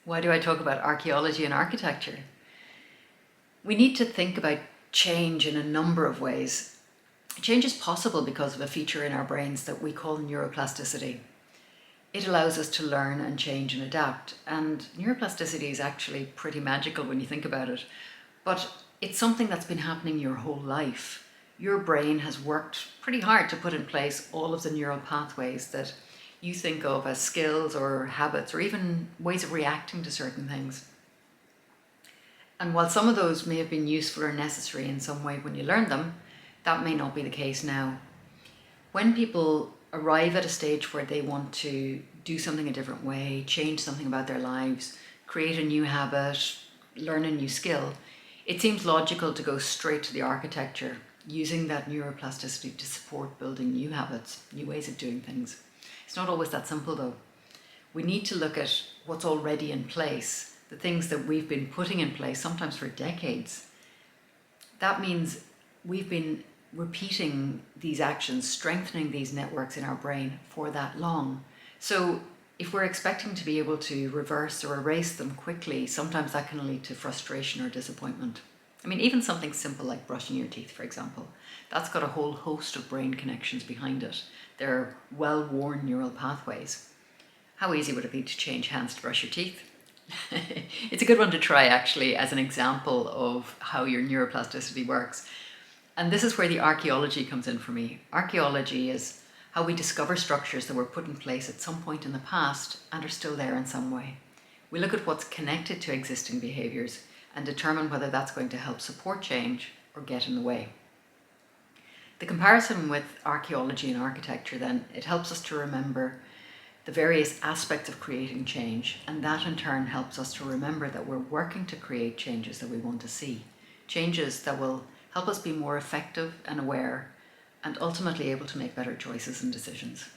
Why do I talk about archaeology and architecture? We need to think about change in a number of ways. Change is possible because of a feature in our brains that we call neuroplasticity. It allows us to learn and change and adapt, and neuroplasticity is actually pretty magical when you think about it. But it's something that's been happening your whole life. Your brain has worked pretty hard to put in place all of the neural pathways that you think of as skills or habits or even ways of reacting to certain things. And while some of those may have been useful or necessary in some way when you learned them, that may not be the case now. When people arrive at a stage where they want to do something a different way, change something about their lives, create a new habit, learn a new skill, it seems logical to go straight to the architecture, using that neuroplasticity to support building new habits, new ways of doing things. It's not always that simple though. We need to look at what's already in place, the things that we've been putting in place, sometimes for decades. That means we've been repeating these actions, strengthening these networks in our brain for that long. So if we're expecting to be able to reverse or erase them quickly, sometimes that can lead to frustration or disappointment. I mean, even something simple like brushing your teeth, for example, that's got a whole host of brain connections behind it. They're well-worn neural pathways. How easy would it be to change hands to brush your teeth? It's a good one to try actually as an example of how your neuroplasticity works. And this is where the archaeology comes in for me. Archaeology is how we discover structures that were put in place at some point in the past and are still there in some way. We look at what's connected to existing behaviours and determine whether that's going to help support change or get in the way. The comparison with archaeology and architecture then, it helps us to remember the various aspects of creating change, and that in turn helps us to remember that we're working to create changes that we want to see, changes that will help us be more effective and aware and ultimately able to make better choices and decisions.